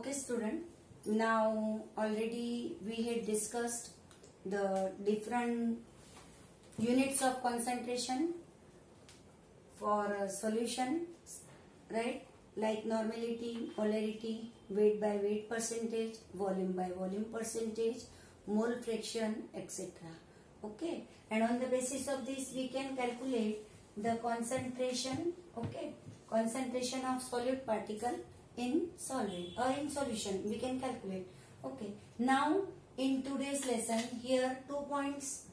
Okay, student. Now already we had discussed the different units of concentration for solution, right? Like normality, polarity, weight by weight percentage, volume by volume percentage, mole fraction, etc. Okay, and on the basis of this we can calculate the concentration. Okay, concentration of solid particle in solvent or in solution we can calculate. Okay, now in today's lesson here 2 points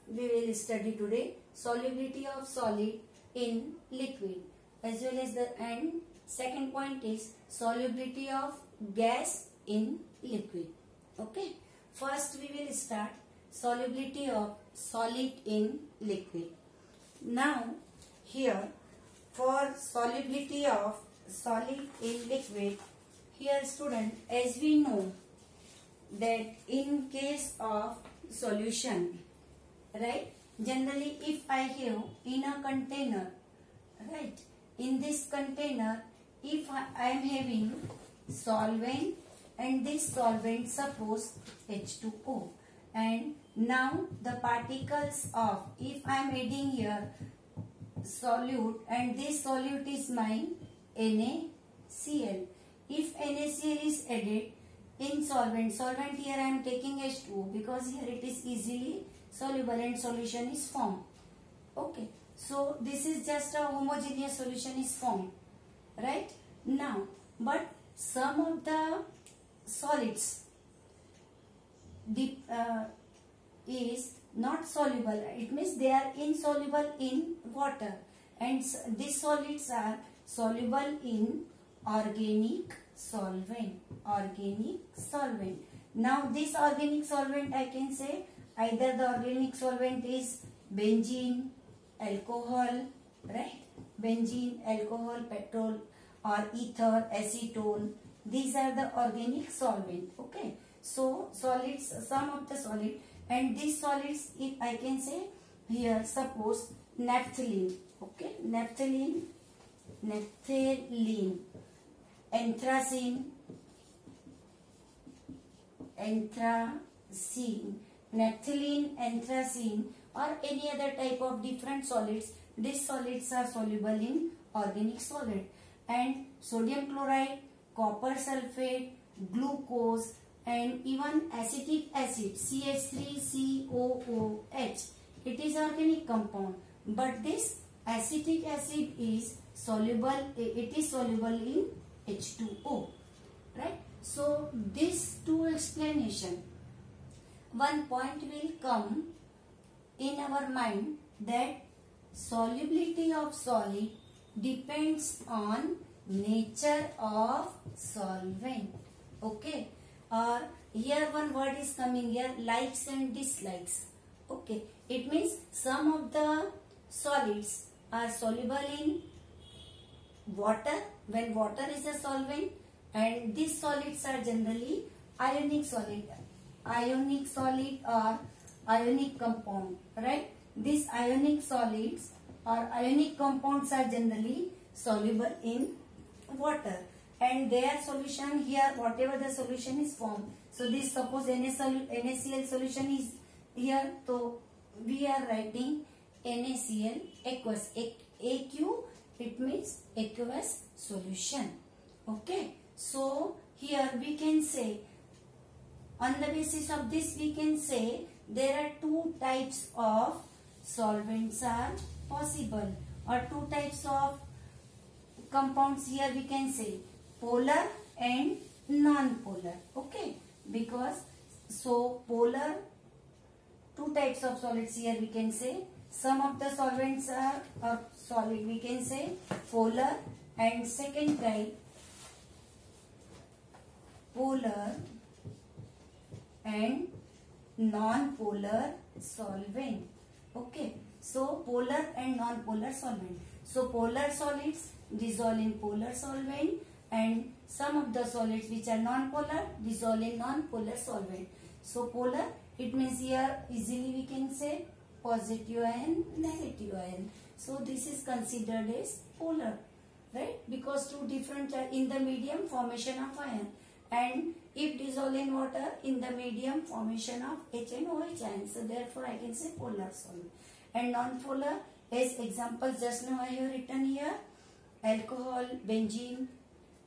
we will study today: solubility of solid in liquid, as well as the and second point is solubility of gas in liquid. Okay, first we will start solubility of solid in liquid. Now here for solubility of solid in liquid, here student, as we know that in case of solution, right, generally if I have in a container, right, in this container if I am having solvent and this solvent suppose H2O, and now the particles of, if I am adding here solute and this solute is my NaCl. If NaCl is added in solvent here I am taking H2O because here it is easily soluble and solution is formed. Okay, so this is just a homogeneous solution is formed, right? Now, but some of the solids is not soluble. It means they are insoluble in water, and these solids are soluble in organic solvent. Now this organic solvent, I can say either the organic solvent is benzene, alcohol, right? Benzene, alcohol, petrol, or ether, acetone. These are the organic solvent. Okay, so solids, some of the solid, and these solids, if I can say here, suppose naphthalene. Okay, naphthalene, anthracene, naphthalene, anthracene, or any other type of different solids. These solids are soluble in organic solid. And sodium chloride, copper sulfate, glucose, and even acetic acid CH3COOH. It is organic compound, but this acetic acid is soluble. It is soluble in H2O, right? So these two explanation. One point will come in our mind that solubility of solid depends on nature of solvent. Okay, or here one word is coming here, likes and dislikes. Okay, it means some of the solids are soluble in water when water is a solvent, and these solids are generally ionic solid or ionic compound, right? These ionic solids or ionic compounds are generally soluble in water, and their solution here, whatever the solution is formed. So this, suppose NaCl solution is here, so we are writing NaCl aqueous. AQ, it means aqueous solution. Okay, so here we can say, on the basis of this we can say there are two types of solvents are possible, or two types of compounds here we can say, polar and non-polar. Okay, because so polar, two types of solids here we can say. Some of the solvents are solid we can say polar, and second type polar and non-polar solvent. Okay, so polar and non-polar solvent. So polar solids dissolve in polar solvent, and some of the solids which are non-polar dissolve in non-polar solvent. So polar, it means here easily we can say positive ion, negative ion. So this is considered as polar, right? Because two different in the medium formation of ion. and if dissolved in water in the medium, formation of H and OH ions. So therefore I can say polar solvent. And non-polar, as examples just now I have written here, alcohol, benzene,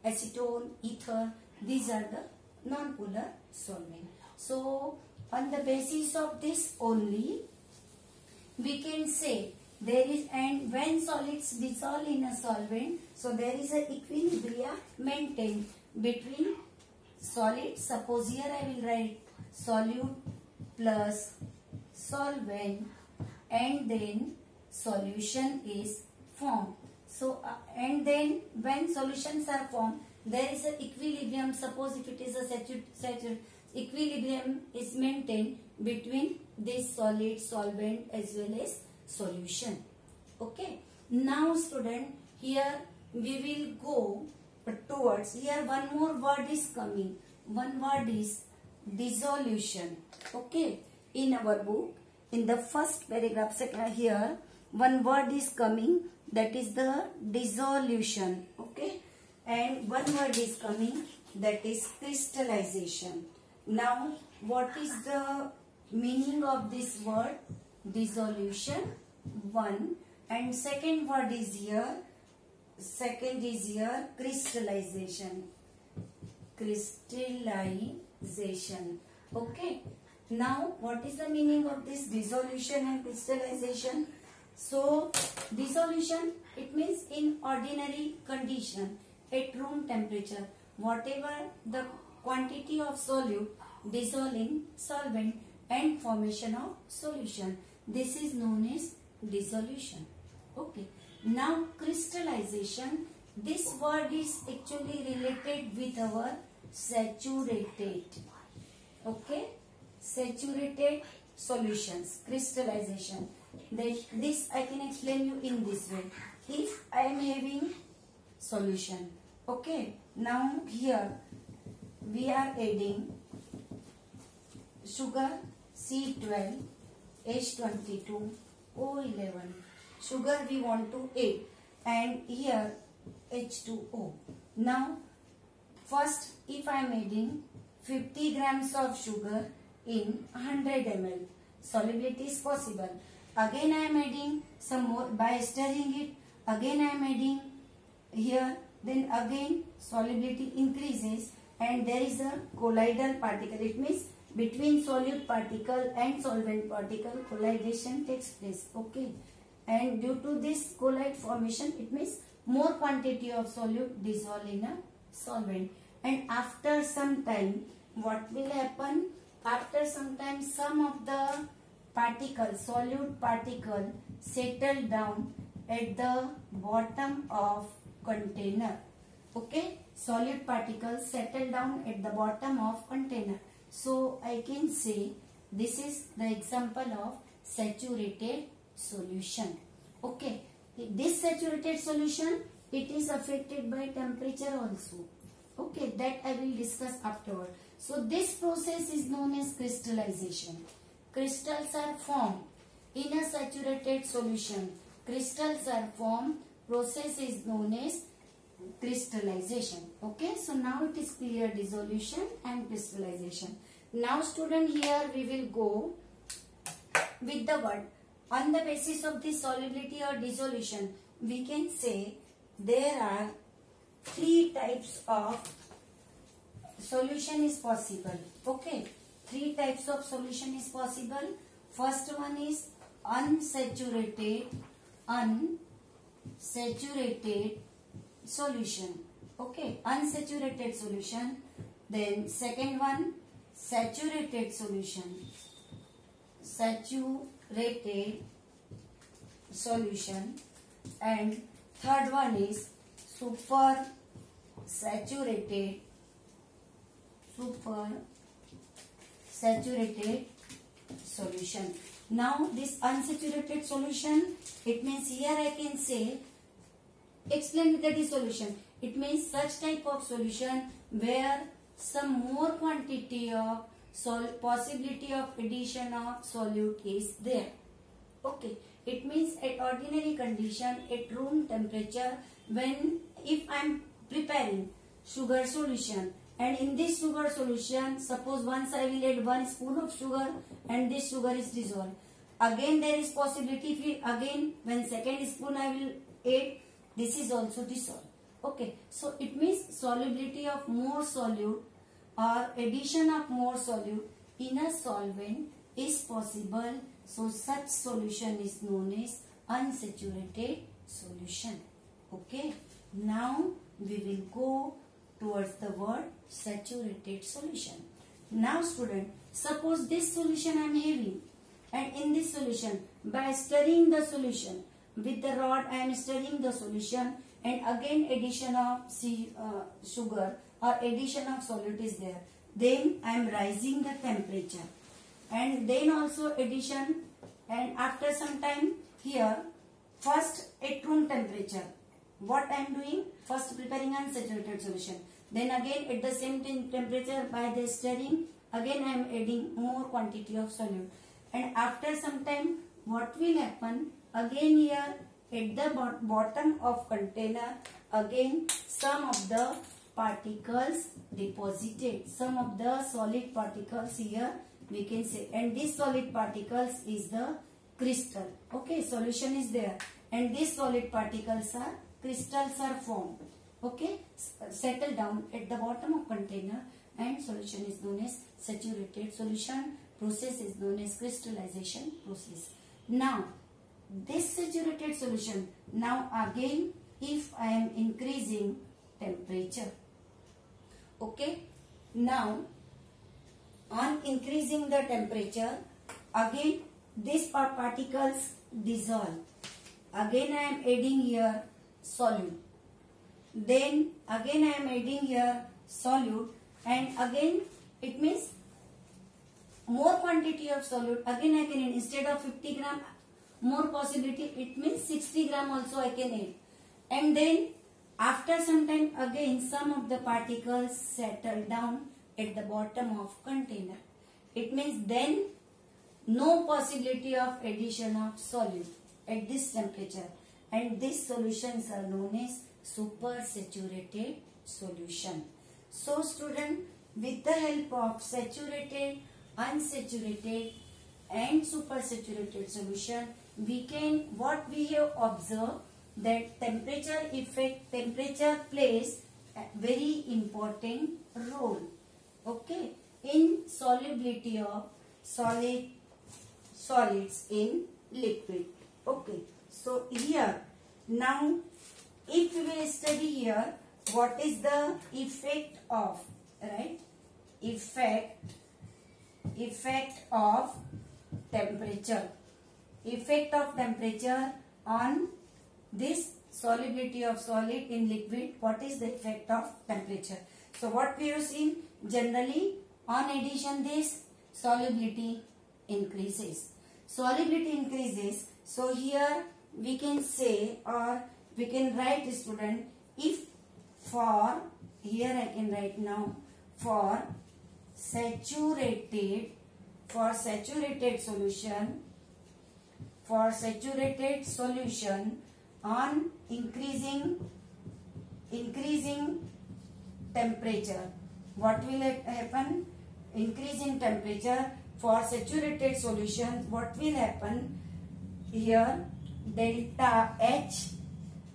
acetone, ether, these are the non-polar solvent. So on the basis of this only we can say there is, and when solids dissolve in a solvent, so there is an equilibrium maintained between solids. Suppose here I will write solute plus solvent, and then solution is formed. So and then when solutions are formed, there is an equilibrium. Suppose if it is a equilibrium is maintained between this solid, solvent as well as solution. Okay. Now student, here we will go towards, here one more word is coming. One word is dissolution. Okay. In our book, in the first paragraph here, one word is coming, that is the dissolution. Okay. And one word is coming, that is crystallization. Now, what is the meaning of this word? Dissolution, one, and second word is here, crystallization. Crystallization. Okay. Now, what is the meaning of this dissolution and crystallization? So, dissolution, it means in ordinary condition, at room temperature, whatever the quantity of solute dissolving solvent and formation of solution, this is known as dissolution. Okay. Now crystallization, this word is actually related with our saturated. Okay. Saturated solutions, crystallization. This I can explain you in this way. If I am having solution, okay, now here we are adding sugar C12, H22, O11. Sugar we want to add, and here H2O. Now first, if I am adding 50 grams of sugar in 100 ml, solubility is possible. Again I am adding some more by stirring it. Again I am adding here, then again solubility increases and there is a colloidal particle. It means between solute particle and solvent particle collidation takes place. Okay. And due to this colloid formation, it means more quantity of solute dissolve in a solvent. And after some time, what will happen? After some time, some of the particles, solute particle, settle down at the bottom of container. Okay, solute particles settle down at the bottom of container. So I can say this is the example of saturated solution. Okay, this saturated solution, it is affected by temperature also. Okay, that I will discuss afterward. So this process is known as crystallization. Crystals are formed in a saturated solution. Crystals are formed. Process is known as crystallization. Okay, so now it is clear, dissolution and crystallization. Now student, here we will go with the word. On the basis of the solubility or dissolution, we can say there are three types of solution is possible. Okay, three types of solution is possible. First one is unsaturated solution. Okay, unsaturated solution. Then second one, saturated solution. Saturated solution. And third one is super saturated solution. Now this unsaturated solution, it means here I can say, explain with the dissolution. It means such type of solution where some more quantity of possibility of addition of solute is there. Okay, it means at ordinary condition, at room temperature, when if I am preparing sugar solution And in this sugar solution, suppose once I will add 1 spoon of sugar and this sugar is dissolved. Again there is possibility again when second spoon I will add, this is also dissolved. Okay, so it means solubility of more solute or addition of more solute in a solvent is possible. So such solution is known as unsaturated solution. Okay, now we will go towards the word saturated solution. Now student, suppose this solution I am having, and in this solution by stirring the solution with the rod I am stirring the solution, and again addition of sugar or addition of solute is there, then I am raising the temperature, and then also addition, and after some time here first at room temperature what I am doing, first preparing unsaturated solution, then again at the same temperature by the stirring again I am adding more quantity of solute, and after some time what will happen, again here at the bottom of container again some of the particles deposited, some of the solid particles here we can say, and this solid particles is the crystal. Okay, solution is there and these solid particles are crystals are formed. Okay, settle down at the bottom of container and solution is known as saturated solution. Process is known as crystallization process. Now this saturated solution, now again if I am increasing temperature, okay, now on increasing the temperature again these particles dissolve, again I am adding here solute, then again I am adding here solute, and again it means more quantity of solute, again I can add, instead of 50 gram more possibility, it means 60 gram also I can add, and then after some time again some of the particles settle down at the bottom of container. It means then no possibility of addition of solute at this temperature, and these solutions are known as supersaturated solution. So student, with the help of saturated, unsaturated and supersaturated solution, we can, what we have observed, that temperature effect, temperature plays a very important role, okay, in solubility of solids in liquid. Okay, so here now if we will study here what is the effect of, right, effect of temperature, effect of temperature on this solubility of solid in liquid, what is the effect of temperature. So what we have seen, generally on addition this solubility increases, solubility increases. So here we can say, or we can write, student, if for, here I can write now, for saturated solution, for saturated solution on increasing temperature, what will happen, increasing temperature for saturated solution, what will happen here, delta H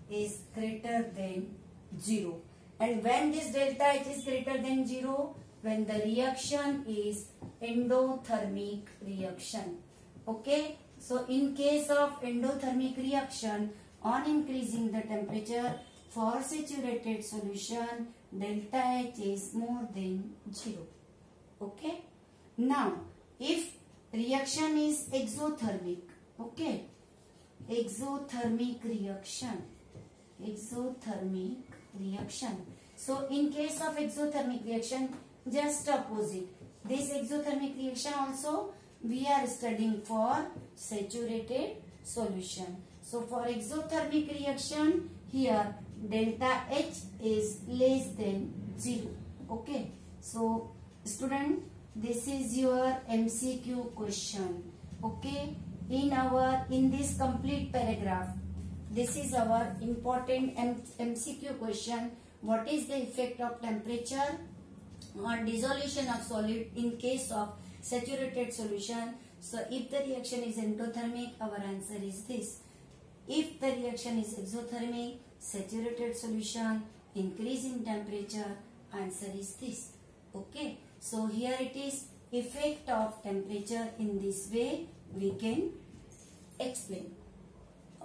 is greater than 0, and when this delta H is greater than 0, when the reaction is endothermic reaction. Okay, so in case of endothermic reaction, on increasing the temperature for saturated solution, delta H is more than 0. Okay, now if reaction is exothermic, okay, exothermic reaction. So in case of exothermic reaction, just opposite, this exothermic reaction also we are studying for saturated solution. So for exothermic reaction, here delta H is less than 0. Okay, so student, this is your MCQ question. Okay, in this complete paragraph, this is our important MCQ question. What is the effect of temperature on dissolution of solid in case of saturated solution. So if the reaction is endothermic, our answer is this. If the reaction is exothermic, saturated solution, increase in temperature, answer is this. Okay. So here it is effect of temperature. In this way we can explain.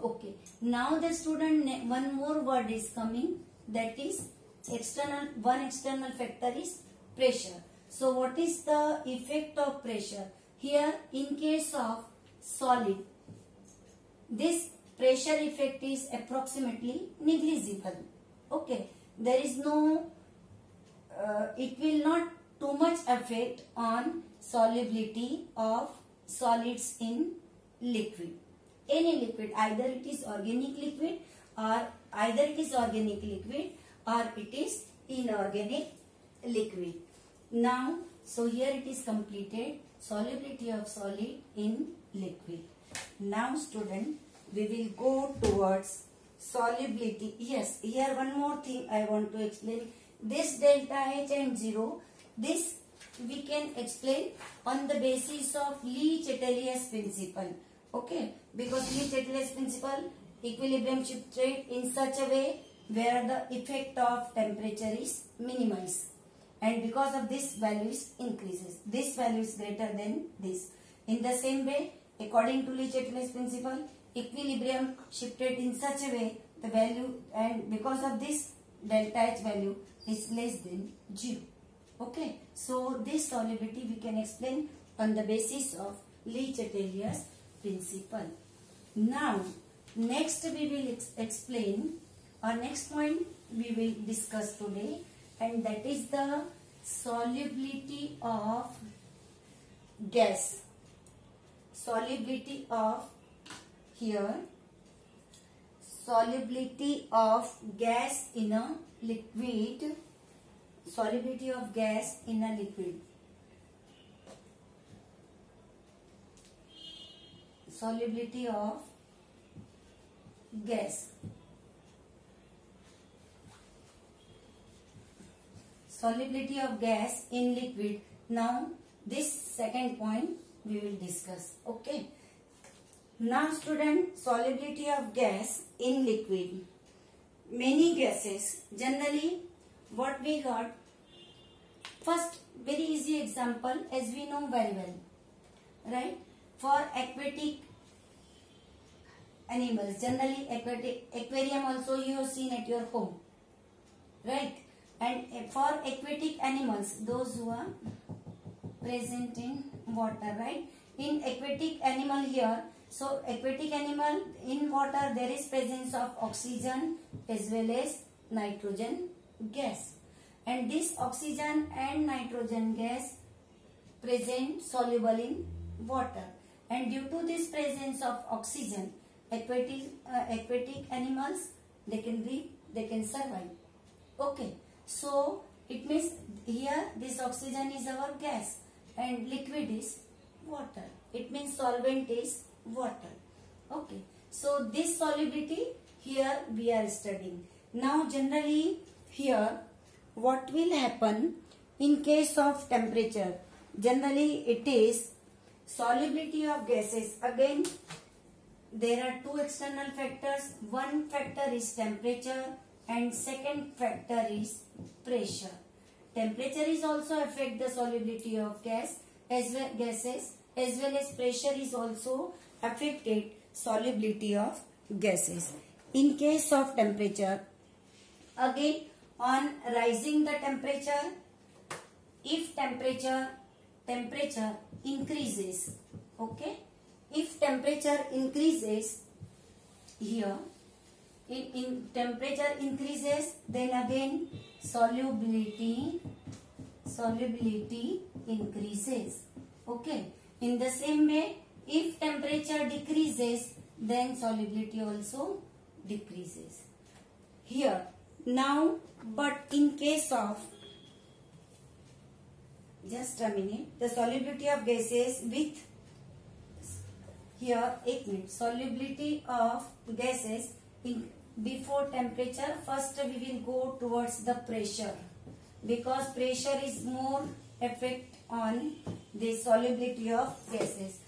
Okay. Now the student, one more word is coming, that is external. One external factor is pressure. So what is the effect of pressure? Here in case of solid, this pressure effect is approximately negligible. Okay. There is no, it will not too much affect on solubility of solids in liquid. Any liquid, either it is organic liquid or it is inorganic liquid. Now, so here it is completed, solubility of solid in liquid. Now student, we will go towards solubility. Yes, here one more thing I want to explain. This delta H and 0, this we can explain on the basis of Le Chatelier's principle. Okay, because Le Chatelier's principle, equilibrium shifted in such a way where the effect of temperature is minimized, and because of this value increases. This value is greater than this. In the same way, according to Le Chatelier's principle, equilibrium shifted in such a way the value, and because of this delta H value is less than 0. Okay, so this solubility we can explain on the basis of Le Chatelier's principle. Now, next we will explain, our next point we will discuss today, and that is the solubility of gas. Solubility of, here, solubility of gas in a liquid. Solubility of gas in a liquid. Solubility of gas. Solubility of gas in liquid. Now this second point we will discuss. Okay. Now student, solubility of gas in liquid. Many gases, generally what we heard, first very easy example as we know very well, right? For aquatic animals, generally aquarium also you have seen at your home, right? And for aquatic animals, those who are present in water, right? In aquatic animal here, so aquatic animal in water there is presence of oxygen as well as nitrogen gas, and this oxygen and nitrogen gas present soluble in water, and due to this presence of oxygen, aquatic animals, they can breathe, they can survive. Okay, so it means here this oxygen is our gas and liquid is water. It means solvent is water. Okay, so this solubility here we are studying. Now generally here what will happen in case of temperature? Generally it is solubility of gases. Again there are two external factors. One factor is temperature and second factor is pressure. Temperature is also affect the solubility of gases as well as pressure is also affected solubility of gases. In case of temperature, again on rising the temperature, if temperature increases, okay, if temperature increases here, in temperature increases, then again solubility increases. Okay, in the same way, if temperature decreases, then solubility also decreases here. Now, but in case of, just a minute, the solubility of gases with, here 8 minutes, solubility of gases in before temperature, first we will go towards the pressure. because pressure is more effect on the solubility of gases.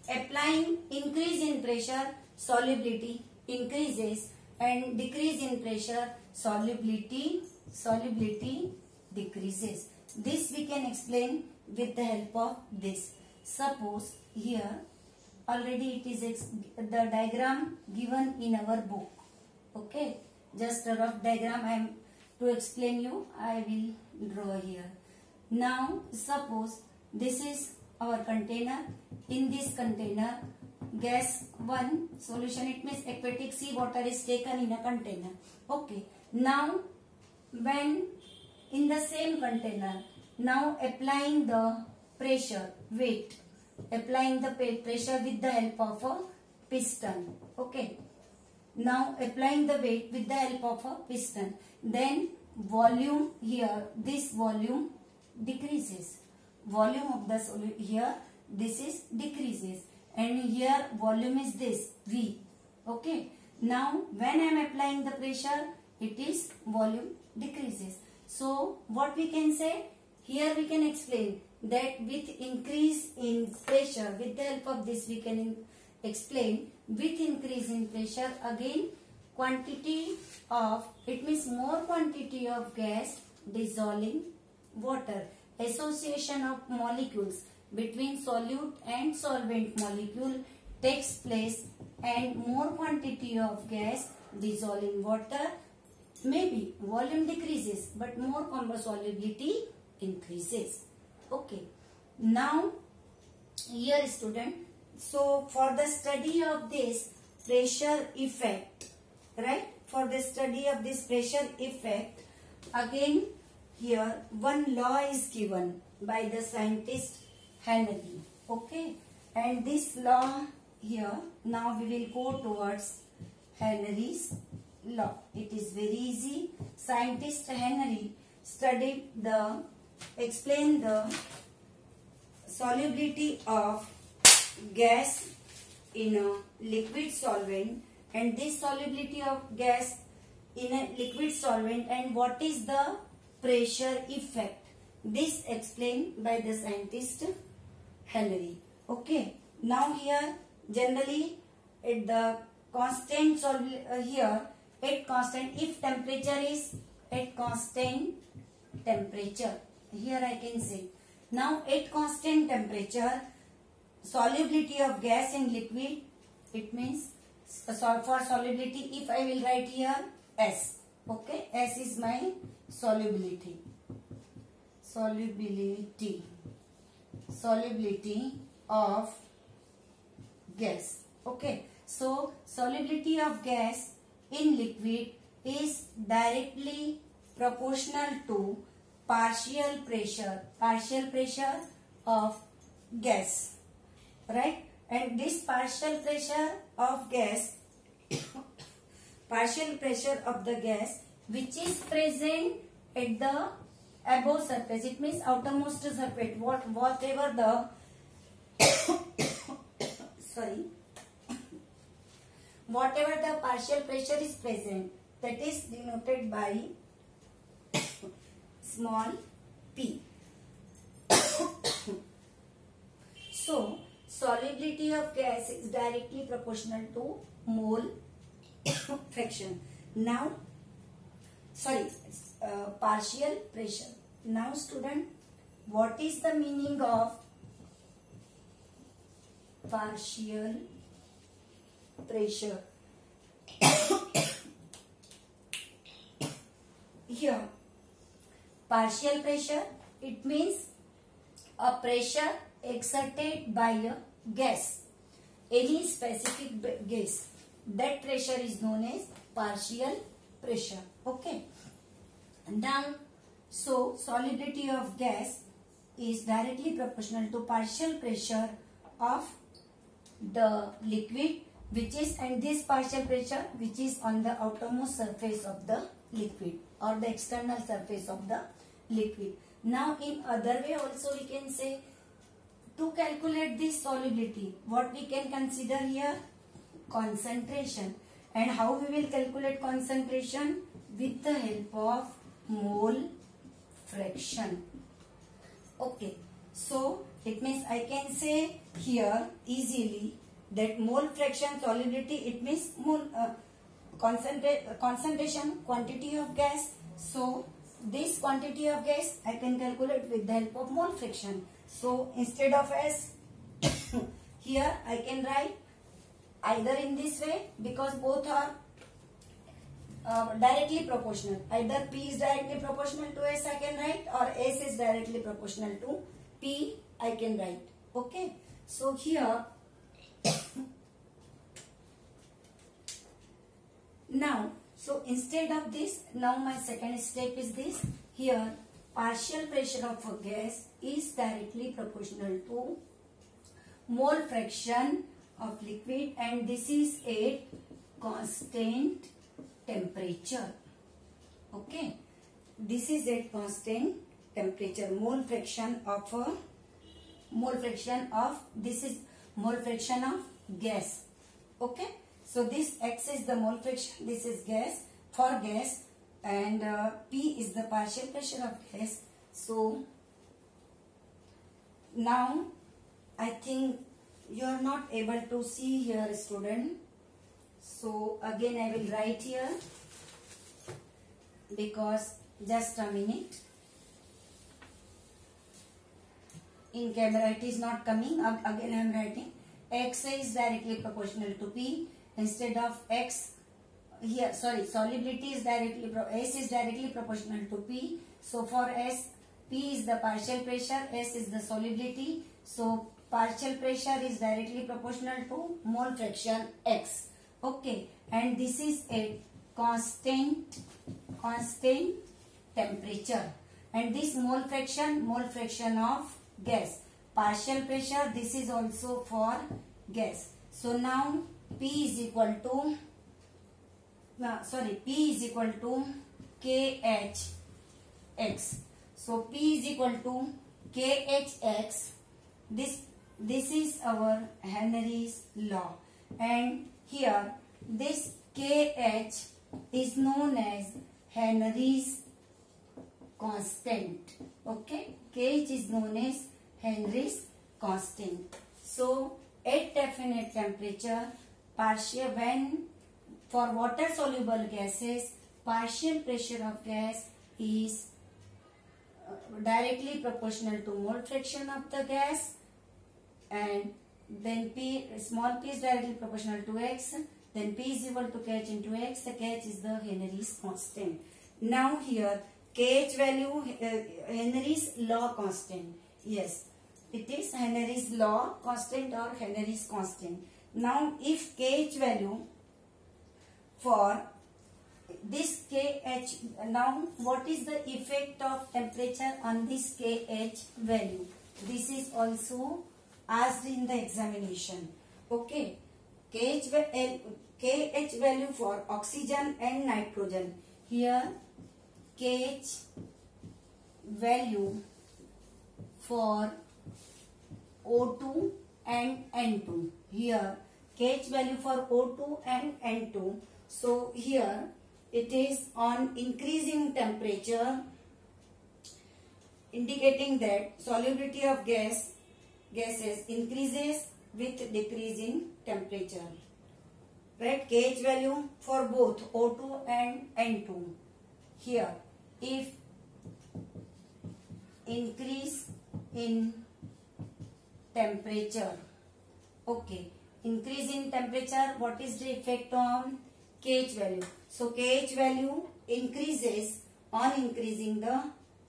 Applying increase in pressure, solubility increases, and decrease in pressure, solubility decreases. This we can explain with the help of this. Suppose here already it is the diagram given in our book. Okay, just a rough diagram I am to explain you. I will draw here. Now suppose this is our container. In this container, gas 1 solution, it means aquatic sea water is taken in a container. Okay, now when in the same container, now applying the pressure, weight, applying the pressure with the help of a piston. Okay, now applying the weight with the help of a piston, then volume here, this volume decreases. Volume of the solid here, this is decreases, and here volume is this V. Okay, now when I am applying the pressure, it is volume decreases. So what we can say here, we can explain that with increase in pressure, with the help of this we can explain, with increase in pressure again quantity of, it means more quantity of gas dissolving water. Association of molecules between solute and solvent molecule takes place, and more quantity of gas dissolving water, maybe volume decreases but more solubility increases. Okay, now here student, so for the study of this pressure effect, right, for the study of this pressure effect, again here one law is given by the scientist Henry. Okay, and this law here, now we will go towards Henry's law. It is very easy. Scientist Henry explained the solubility of gas in a liquid solvent, and this solubility of gas in a liquid solvent, and what is the pressure effect. This explained by the scientist Henry. Okay, now here generally at the constant here at constant, if temperature is at constant temperature, here I can say, now at constant temperature solubility of gas in liquid, it means for solubility, if I will write here S. Okay, S is my solubility of gas. Okay, so solubility of gas in liquid is directly proportional to partial pressure of gas, right? And this partial pressure of the gas which is present at the above surface, it means outermost surface, whatever the whatever the partial pressure is present, that is denoted by small p. So solubility of gas is directly proportional to mole fraction. Now partial pressure. Now student, what is the meaning of partial pressure? Here partial pressure, it means a pressure exerted by a gas, any specific gas, that pressure is known as partial pressure. Okay, now so solubility of gas is directly proportional to partial pressure of the liquid, which is, and this partial pressure which is on the outermost surface of the liquid or the external surface of the liquid. Now in other way also we can say, to calculate this solubility, what we can consider here? Concentration. And how we will calculate concentration? With the help of mole fraction. Okay, so it means I can say here easily that mole fraction solubility, it means mole concentration, quantity of gas. So this quantity of gas I can calculate with the help of mole fraction. So instead of S here I can write either in this way, because both are directly proportional. Either P is directly proportional to S I can write, or S is directly proportional to P I can write. Okay, so here now, so instead of this, now my second step is this. Here partial pressure of a gas is directly proportional to mole fraction of liquid, and this is at constant temperature. Okay, this is at constant temperature. Mole fraction of this is mole fraction of gas. Okay, so this X is the mole fraction, this is gas for gas, and P is the partial pressure of gas. So now I think you are not able to see here, student. So again I will write here, because just a minute, in camera it is not coming. Again I am writing X is directly proportional to P. Instead of X here, sorry, solubility is directly S is directly proportional to P. So for S, P is the partial pressure, S is the solubility. So partial pressure is directly proportional to mole fraction X. Okay, and this is a constant temperature, and this mole fraction of gas. Partial pressure, this is also for gas. So now P is equal to KHX. So P is equal to KHX. This is our Henry's law, and here this KH is known as Henry's constant. Okay, KH is known as Henry's constant. So at definite temperature, for water soluble gases, partial pressure of gas is directly proportional to mole fraction of the gas, and then small p is directly proportional to X, then P is equal to KH into X. The KH is the Henry's constant. Now here KH value, Henry's law constant. Yes, it is Henry's law constant or Henry's constant. Now if KH value for this KH, now what is the effect of temperature on this KH value? This is also asked in the examination. Okay, KH value for oxygen and nitrogen. Here KH value for O2 and N2. Here KH value for O2 and N2. So here it is on increasing temperature, indicating that solubility of gases increases with decreasing temperature. Right? KH value for both O2 and N2. Here, if increase in temperature, okay, increase in temperature, what is the effect on KH value? So KH value increases on increasing the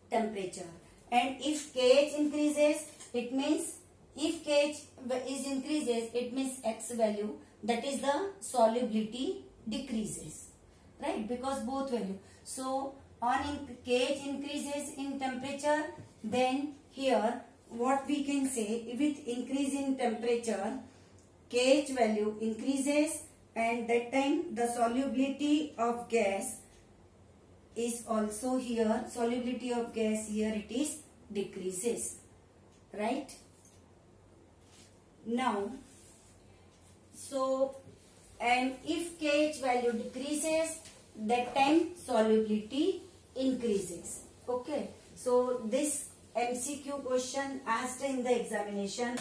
temperature, and if KH increases, it means if KH is increases, it means X value, that is the solubility decreases, right? Because both value. So on KH increases in temperature, then here what we can say, with increase in temperature, KH value increases, and that time the solubility of gas is also here, solubility of gas here it is decreases, right? Now, so, and if KH value decreases, that time solubility increases. Okay, So this MCQ question asked in the examination,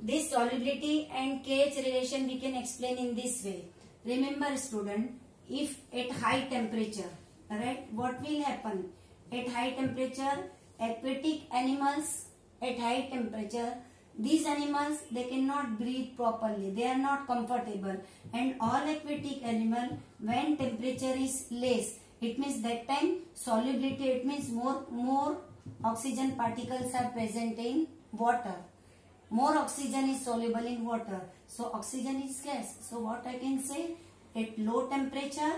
this solubility and KH relation we can explain in this way. Remember student, if at high temperature, right, what will happen? At high temperature, aquatic animals at high temperature, these animals, they cannot breathe properly, they are not comfortable, and all aquatic animal, when temperature is less, it means that time solubility, it means more oxygen particles are present in water. More oxygen is soluble in water. So oxygen is gas. So what I can say, at low temperature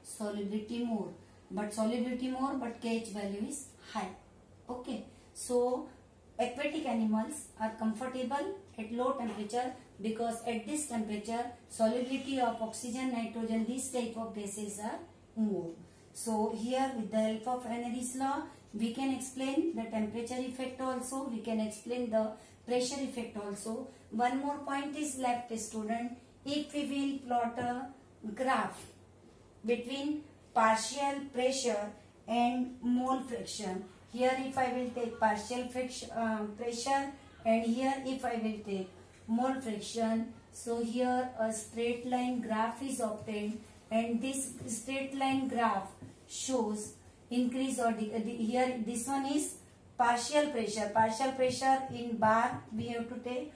solubility more. But solubility more, but KH value is high. Okay. So aquatic animals are comfortable at low temperature because at this temperature solubility of oxygen, nitrogen, these type of gases are more. So here with the help of Henry's law, we can explain the temperature effect also, we can explain the pressure effect also. One more point is left, student. If we will plot a graph between partial pressure and mole fraction, here if I will take partial pressure and here if I will take mole fraction, so here a straight line graph is obtained, and this straight line graph shows increase or here this one is partial pressure in bar we have to take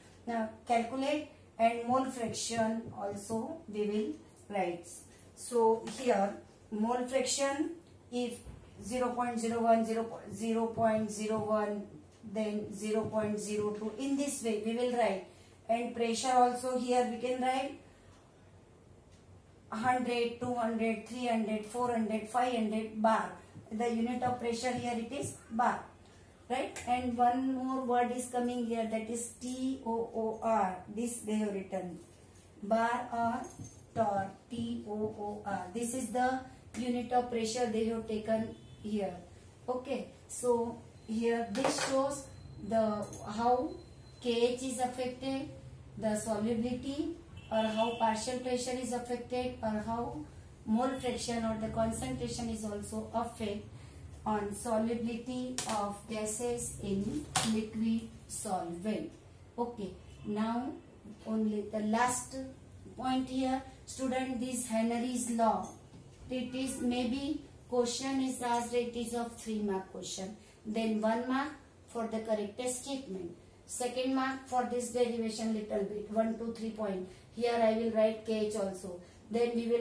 calculate, and mole fraction also we will write. So here mole fraction, if 0.01, 0.01, then 0.02, in this way we will write, and pressure also here we can write 100, 200, 300, 400, 500 bar. The unit of pressure here it is bar, right? And one more word is coming here, that is TOOR. This they have written, bar or torr, TOOR. This is the unit of pressure they have taken here. Okay, so here this shows the how KH is affected, the solubility, or how partial pressure is affected, or how mole fraction or the concentration is also affected on solubility of gases in liquid solvent. Okay, now only the last point here, student, this Henry's law, it is maybe question is asked, it is of 3 mark question, then 1 mark for the correct statement, 2nd mark for this derivation little bit, 1 to 3 point. Here I will write KH also, then we will